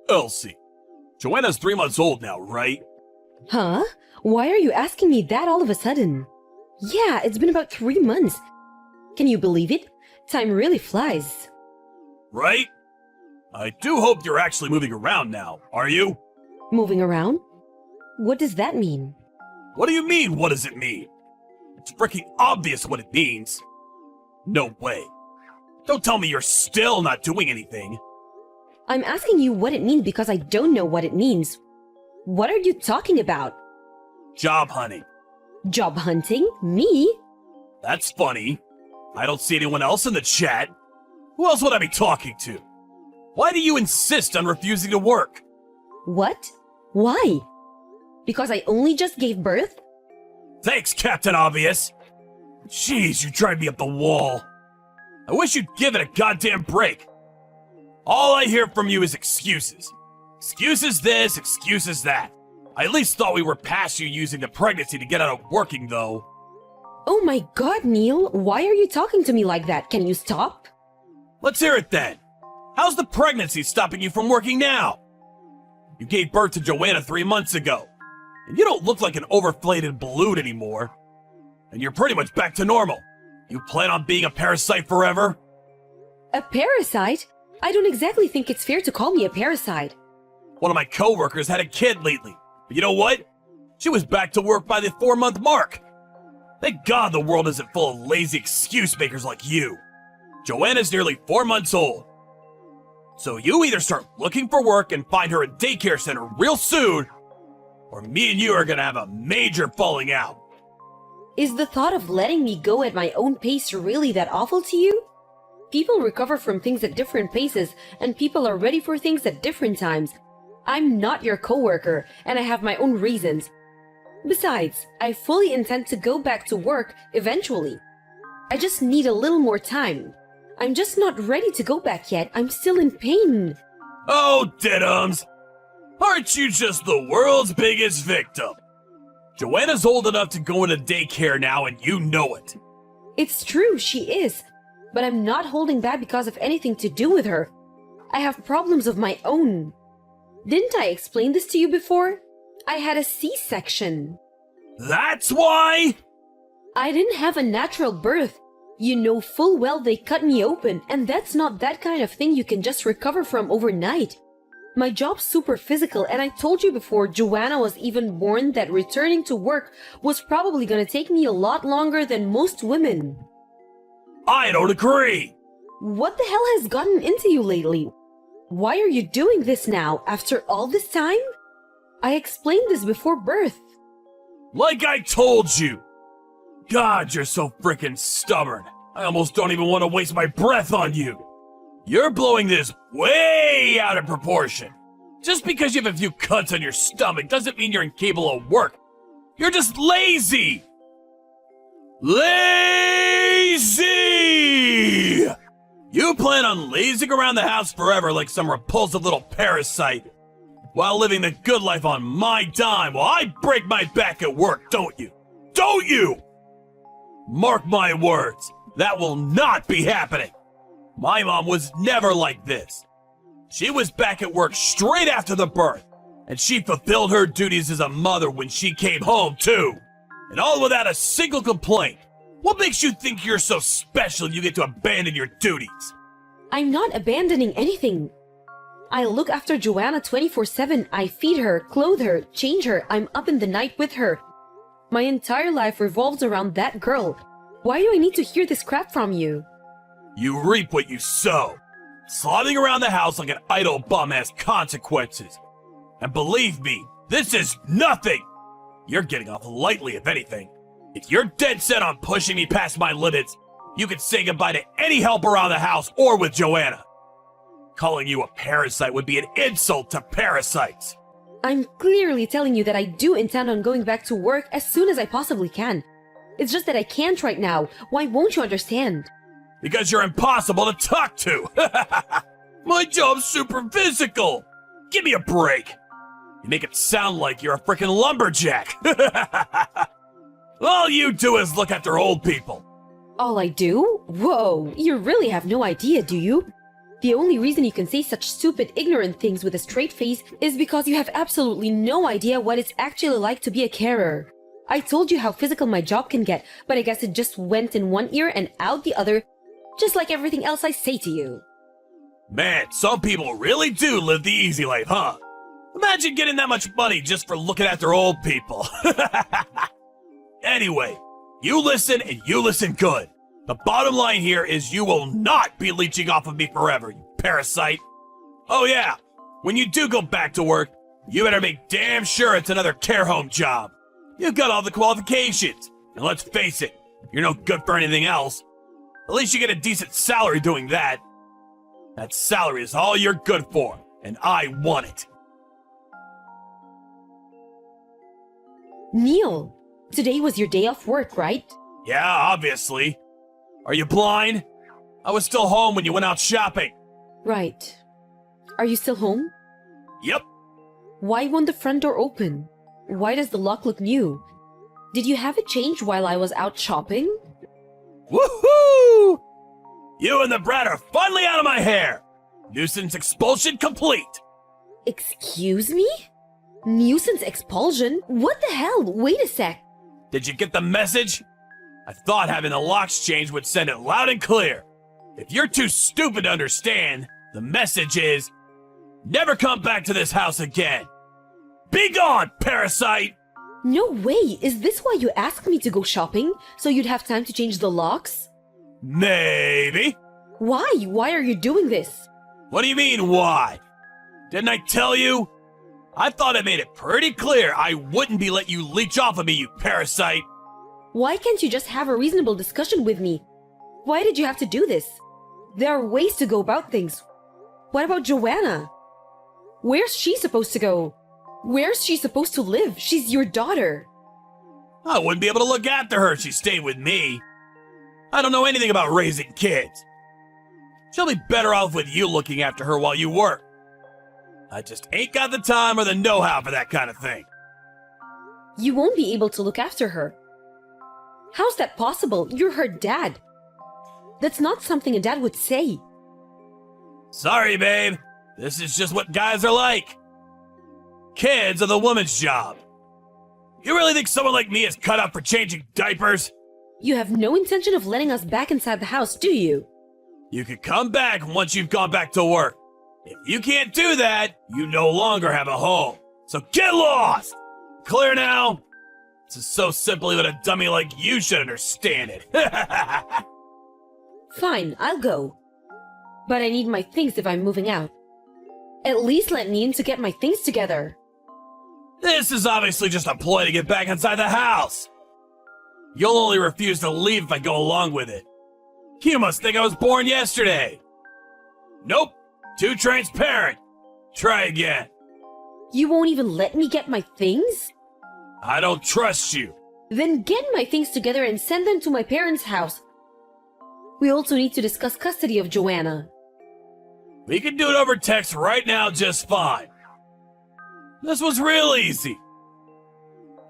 Elsie, Joanna's 3 months old now, right? Huh? Why are you asking me that all of a sudden? Yeah, it's been about 3 months. Can you believe it? Time really flies. Right? I do hope you're actually moving around now, are you? Moving around? What does that mean? What do you mean, what does it mean? It's freaking obvious what it means. No way. Don't tell me you're still not doing anything. I'm asking you what it means because I don't know what it means. What are you talking about? Job hunting. Job hunting? Me? That's funny. I don't see anyone else in the chat. Who else would I be talking to? Why do you insist on refusing to work? What? Why? Because I only just gave birth? Thanks, Captain Obvious. Jeez, you drive me up the wall. I wish you'd give it a goddamn break. All I hear from you is excuses. Excuses this, excuses that. I at least thought we were past you using the pregnancy to get out of working, though. Oh my god, Neil, why are you talking to me like that? Can you stop? Let's hear it then. How's the pregnancy stopping you from working now? You gave birth to Joanna 3 months ago, and you don't look like an overinflated balloon anymore. And you're pretty much back to normal. You plan on being a parasite forever? A parasite? I don't exactly think it's fair to call me a parasite. One of my coworkers had a kid lately, but you know what? She was back to work by the 4-month mark. Thank God the world isn't full of lazy excuse makers like you. Joanna's nearly 4 months old. So you either start looking for work and find her a daycare center real soon, or me and you are gonna have a major falling out. Is the thought of letting me go at my own pace really that awful to you? People recover from things at different paces, and people are ready for things at different times. I'm not your coworker, and I have my own reasons. Besides, I fully intend to go back to work eventually. I just need a little more time. I'm just not ready to go back yet. I'm still in pain. Oh, diddums! Aren't you just the world's biggest victim? Joanna's old enough to go into daycare now, and you know it. It's true, she is. But I'm not holding back because of anything to do with her. I have problems of my own. Didn't I explain this to you before? I had a C-section. That's why? I didn't have a natural birth. You know full well they cut me open, and that's not that kind of thing you can just recover from overnight. My job's super physical, and I told you before Joanna was even born that returning to work was probably gonna take me a lot longer than most women. I don't agree! What the hell has gotten into you lately? Why are you doing this now, after all this time? I explained this before birth. Like I told you! God, you're so frickin' stubborn. I almost don't even want to waste my breath on you. You're blowing this way out of proportion. Just because you have a few cuts on your stomach doesn't mean you're incapable of work. You're just lazy! Lazy! You plan on lazing around the house forever like some repulsive little parasite, while living the good life on my dime while I break my back at work, don't you? Don't you? Mark my words, that will not be happening. My mom was never like this. She was back at work straight after the birth, and she fulfilled her duties as a mother when she came home too. And all without a single complaint. What makes you think you're so special you get to abandon your duties? I'm not abandoning anything. I look after Joanna 24/7. I feed her, clothe her, change her. I'm up in the night with her. My entire life revolves around that girl. Why do I need to hear this crap from you? You reap what you sow. Slogging around the house like an idle bum has consequences. And believe me, this is nothing. You're getting off lightly, if anything. If you're dead set on pushing me past my limits, you can say goodbye to any help around the house or with Joanna. Calling you a parasite would be an insult to parasites. I'm clearly telling you that I do intend on going back to work as soon as I possibly can. It's just that I can't right now. Why won't you understand? Because you're impossible to talk to. My job's super physical. Give me a break. You make it sound like you're a freaking lumberjack. All you do is look after old people. All I do? Whoa, you really have no idea, do you? The only reason you can say such stupid, ignorant things with a straight face is because you have absolutely no idea what it's actually like to be a carer. I told you how physical my job can get, but I guess it just went in one ear and out the other, just like everything else I say to you. Man, some people really do live the easy life, huh? Imagine getting that much money just for looking after old people. Anyway, you listen and you listen good. The bottom line here is you will not be leeching off of me forever, you parasite. Oh yeah, when you do go back to work, you better make damn sure it's another care home job. You've got all the qualifications, and let's face it, you're no good for anything else. At least you get a decent salary doing that. That salary is all you're good for, and I want it. Neil, today was your day off work, right? Yeah, obviously. Are you blind? I was still home when you went out shopping. Right. Are you still home? Yep. Why won't the front door open? Why does the lock look new? Did you have it changed while I was out shopping? Woohoo! You and the brat are finally out of my hair! Nuisance expulsion complete! Excuse me? Nuisance expulsion? What the hell? Wait a sec. Did you get the message? I thought having the locks changed would send it loud and clear. If you're too stupid to understand, the message is, never come back to this house again. Be gone, parasite! No way! Is this why you asked me to go shopping? So you'd have time to change the locks? Maybe. Why? Why are you doing this? What do you mean, why? Didn't I tell you? I thought I made it pretty clear I wouldn't be letting you leech off of me, you parasite. Why can't you just have a reasonable discussion with me? Why did you have to do this? There are ways to go about things. What about Joanna? Where's she supposed to go? Where's she supposed to live? She's your daughter. I wouldn't be able to look after her if she stayed with me. I don't know anything about raising kids. She'll be better off with you looking after her while you work. I just ain't got the time or the know-how for that kind of thing. You won't be able to look after her. How's that possible? You're her dad. That's not something a dad would say. Sorry, babe. This is just what guys are like. Kids are the woman's job. You really think someone like me is cut out for changing diapers? You have no intention of letting us back inside the house, do you? You can come back once you've gone back to work. If you can't do that, you no longer have a home. So get lost! Clear now? This is so simple even a dummy like you should understand it. Fine, I'll go. But I need my things if I'm moving out. At least let me in to get my things together. This is obviously just a ploy to get back inside the house. You'll only refuse to leave if I go along with it. You must think I was born yesterday. Nope, too transparent. Try again. You won't even let me get my things? I don't trust you. Then get my things together and send them to my parents' house. We also need to discuss custody of Joanna. We can do it over text right now just fine. This was real easy.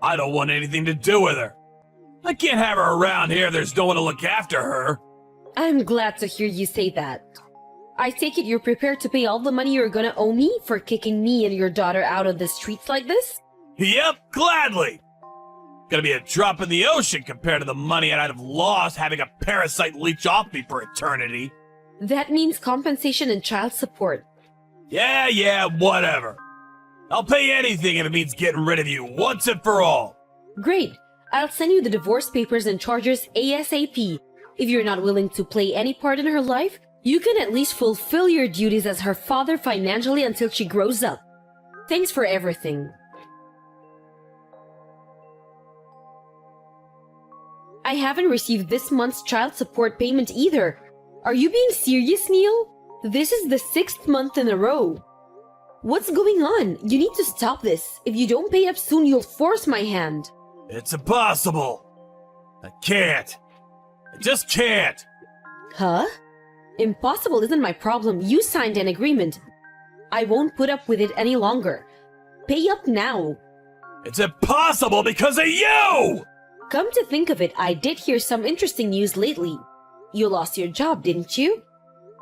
I don't want anything to do with her. I can't have her around here if there's no one to look after her. I'm glad to hear you say that. I take it you're prepared to pay all the money you're gonna owe me for kicking me and your daughter out of the streets like this? Yep, gladly. Gonna be a drop in the ocean compared to the money I'd have lost having a parasite leech off me for eternity. That means compensation and child support. Yeah, whatever. I'll pay anything if it means getting rid of you once and for all. Great. I'll send you the divorce papers and charges ASAP. If you're not willing to play any part in her life, you can at least fulfill your duties as her father financially until she grows up. Thanks for everything. I haven't received this month's child support payment either. Are you being serious, Neil? This is the 6th month in a row. What's going on? You need to stop this. If you don't pay up soon, you'll force my hand. It's impossible. I can't. I just can't. Huh? Impossible isn't my problem. You signed an agreement. I won't put up with it any longer. Pay up now. It's impossible because of you! Come to think of it, I did hear some interesting news lately. You lost your job, didn't you?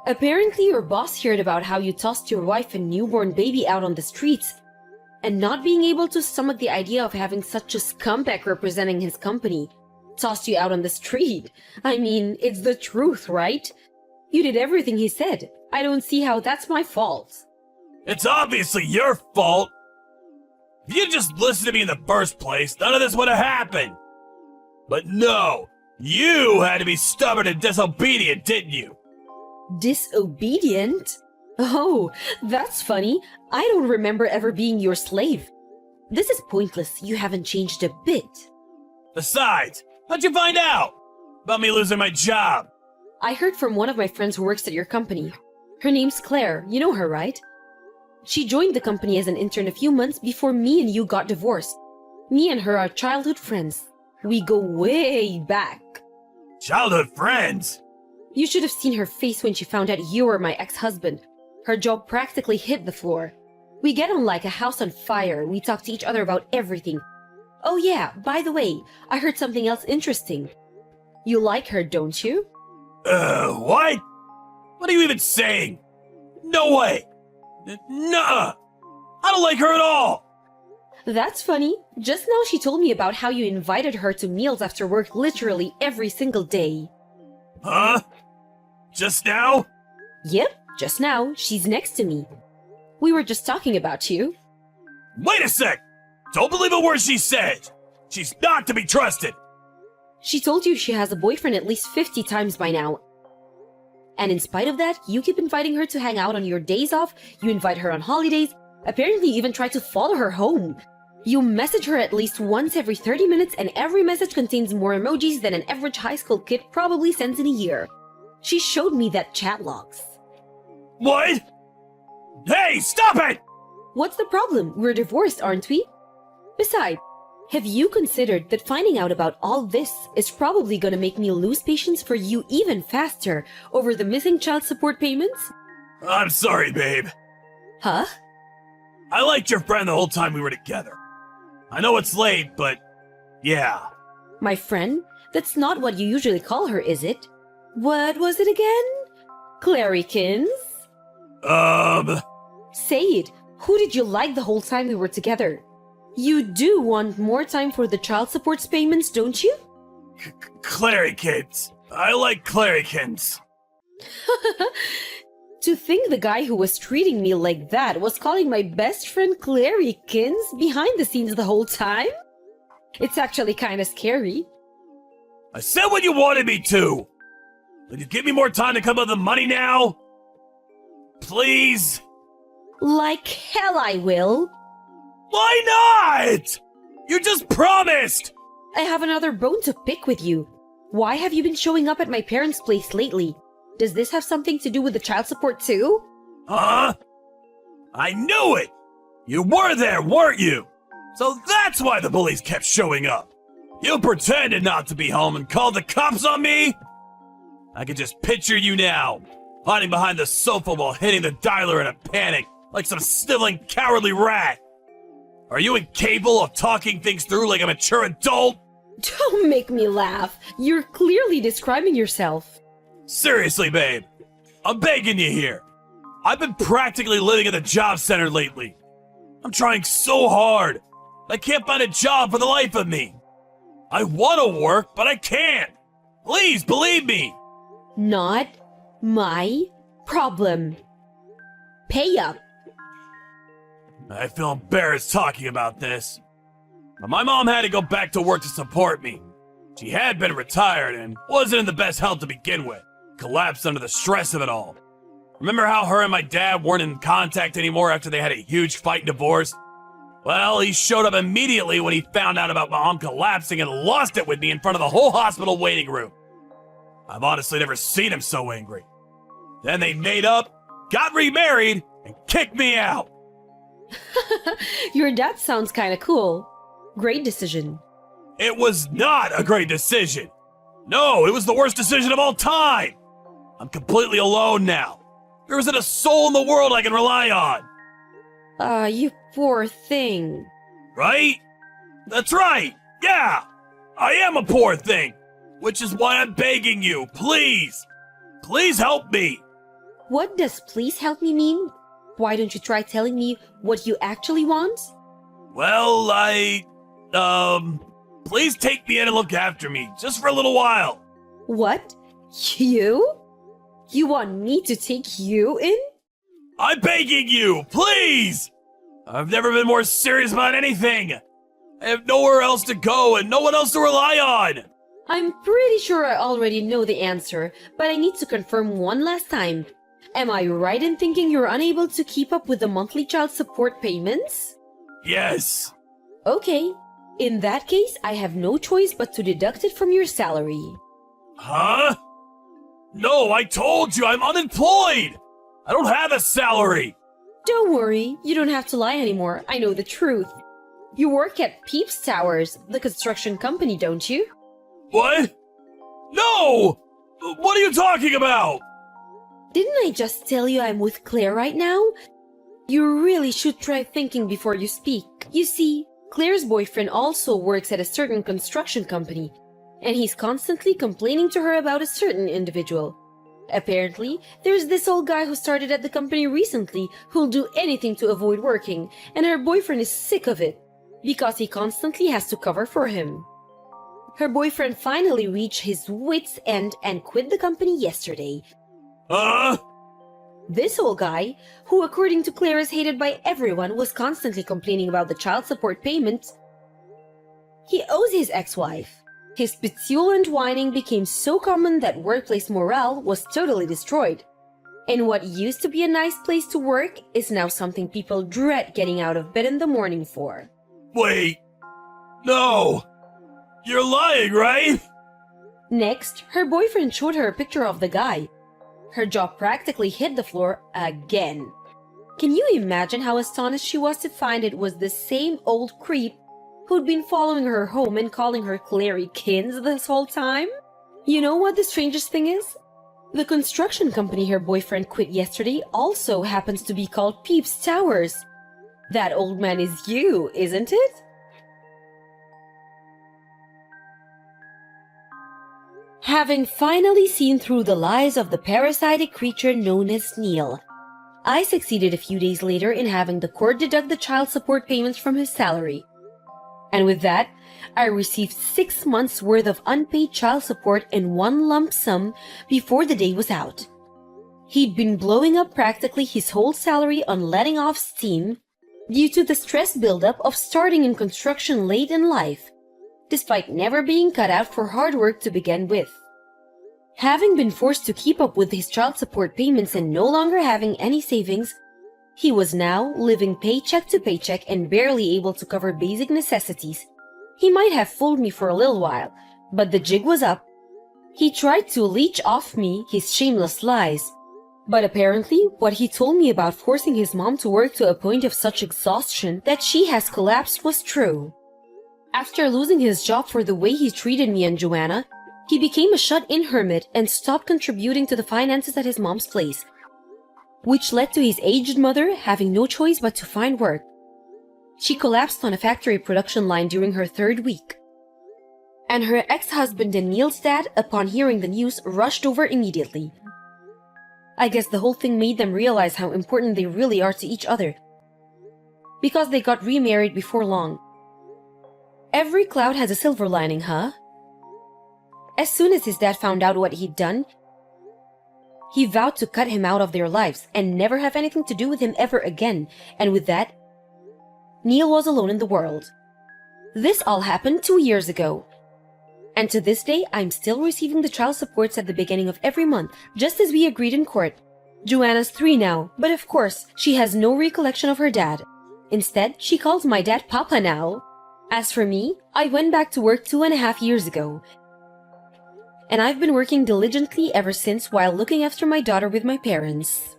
Apparently your boss heard about how you tossed your wife and newborn baby out on the streets, and not being able to stomach the idea of having such a scumbag representing his company tossed you out on the street. I mean, it's the truth, right? You did everything he said. I don't see how that's my fault. It's obviously your fault. If you'd just listened to me in the first place, none of this would have happened. But no, you had to be stubborn and disobedient, didn't you? Disobedient? Oh, that's funny. I don't remember ever being your slave. This is pointless. You haven't changed a bit. Besides, how'd you find out about me losing my job? I heard from one of my friends who works at your company. Her name's Claire. You know her, right? She joined the company as an intern a few months before me and you got divorced. Me and her are childhood friends. We go way back. Childhood friends? You should have seen her face when she found out you were my ex-husband. Her jaw practically hit the floor. We get on like a house on fire. We talk to each other about everything. Oh yeah, by the way, I heard something else interesting. You like her, don't you? What? What are you even saying? No way! Nuh-uh! I don't like her at all! That's funny. Just now she told me about how you invited her to meals after work literally every single day. Huh? Just now? Yep, just now. She's next to me. We were just talking about you. Wait a sec! Don't believe a word she said! She's not to be trusted! She told you she has a boyfriend at least 50 times by now. And in spite of that, you keep inviting her to hang out on your days off, you invite her on holidays, apparently you even try to follow her home. You message her at least once every 30 minutes and every message contains more emojis than an average high school kid probably sends in a year. She showed me that chat logs. What? Hey, stop it! What's the problem? We're divorced, aren't we? Besides, have you considered that finding out about all this is probably gonna make me lose patience for you even faster over the missing child support payments? I'm sorry, babe. Huh? I liked your friend the whole time we were together. I know it's late, but yeah. My friend? That's not what you usually call her, is it? What was it again? Clarykins? Say it. Who did you like the whole time we were together? You do want more time for the child support payments, don't you? Clarykins. I like Clarykins. To think the guy who was treating me like that was calling my best friend Clarykins behind the scenes the whole time? It's actually kinda scary. I said what you wanted me to! Will you give me more time to come up with the money now? Please? Like hell I will. Why not? You just promised! I have another bone to pick with you. Why have you been showing up at my parents' place lately? Does this have something to do with the child support too? Huh? I knew it! You were there, weren't you? So that's why the police kept showing up. You pretended not to be home and called the cops on me? I can just picture you now, hiding behind the sofa while hitting the dialer in a panic, like some sniveling, cowardly rat. Are you incapable of talking things through like a mature adult? Don't make me laugh. You're clearly describing yourself. Seriously, babe. I'm begging you here. I've been practically living at the job center lately. I'm trying so hard. I can't find a job for the life of me. I want to work, but I can't. Please, believe me. Not my problem. Pay up. I feel embarrassed talking about this. But my mom had to go back to work to support me. She had been retired and wasn't in the best health to begin with. Collapsed under the stress of it all. Remember how her and my dad weren't in contact anymore after they had a huge fight and divorce? Well, he showed up immediately when he found out about my mom collapsing and lost it with me in front of the whole hospital waiting room. I've honestly never seen him so angry. Then they made up, got remarried, and kicked me out. Your dad sounds kinda cool. Great decision. It was not a great decision. No, it was the worst decision of all time. I'm completely alone now. There isn't a soul in the world I can rely on. You poor thing. Right? That's right. Yeah. I am a poor thing. Which is why I'm begging you, please. Please help me. What does please help me mean? Why don't you try telling me what you actually want? Well, please take me in and look after me, just for a little while. What? You? You want me to take you in? I'm begging you, please! I've never been more serious about anything. I have nowhere else to go and no one else to rely on. I'm pretty sure I already know the answer, but I need to confirm one last time. Am I right in thinking you're unable to keep up with the monthly child support payments? Yes. Okay. In that case, I have no choice but to deduct it from your salary. Huh? No, I told you I'm unemployed. I don't have a salary. Don't worry, you don't have to lie anymore. I know the truth. You work at Peeps Towers, the construction company, don't you? What? No! What are you talking about? Didn't I just tell you I'm with Claire right now? You really should try thinking before you speak. You see, Claire's boyfriend also works at a certain construction company, and he's constantly complaining to her about a certain individual. Apparently, there's this old guy who started at the company recently who'll do anything to avoid working, and her boyfriend is sick of it, because he constantly has to cover for him. Her boyfriend finally reached his wits' end and quit the company yesterday. This old guy, who according to Claire is hated by everyone, was constantly complaining about the child support payments he owes his ex-wife. His petulant whining became so common that workplace morale was totally destroyed. And what used to be a nice place to work is now something people dread getting out of bed in the morning for. Wait. No. You're lying, right? Next, her boyfriend showed her a picture of the guy. Her jaw practically hit the floor again. Can you imagine how astonished she was to find it was the same old creep who'd been following her home and calling her Clary Kins this whole time? You know what the strangest thing is? The construction company her boyfriend quit yesterday also happens to be called Peeps Towers. That old man is you, isn't it? Having finally seen through the lies of the parasitic creature known as Neil, I succeeded a few days later in having the court deduct the child support payments from his salary. And with that, I received 6 months' worth of unpaid child support in one lump sum before the day was out. He'd been blowing up practically his whole salary on letting off steam due to the stress buildup of starting in construction late in life, despite never being cut out for hard work to begin with. Having been forced to keep up with his child support payments and no longer having any savings, he was now living paycheck to paycheck and barely able to cover basic necessities. He might have fooled me for a little while, but the jig was up. He tried to leech off me his shameless lies. But apparently, what he told me about forcing his mom to work to a point of such exhaustion that she has collapsed was true. After losing his job for the way he treated me and Joanna, he became a shut-in hermit and stopped contributing to the finances at his mom's place, which led to his aged mother having no choice but to find work. She collapsed on a factory production line during her 3rd week. And her ex-husband and Neil's dad, upon hearing the news, rushed over immediately. I guess the whole thing made them realize how important they really are to each other, because they got remarried before long. Every cloud has a silver lining, huh? As soon as his dad found out what he'd done, he vowed to cut him out of their lives and never have anything to do with him ever again, and with that, Neil was alone in the world. This all happened 2 years ago. And to this day, I'm still receiving the child supports at the beginning of every month, just as we agreed in court. Joanna's 3 now, but of course, she has no recollection of her dad. Instead, she calls my dad Papa now. As for me, I went back to work 2.5 years ago. And I've been working diligently ever since while looking after my daughter with my parents.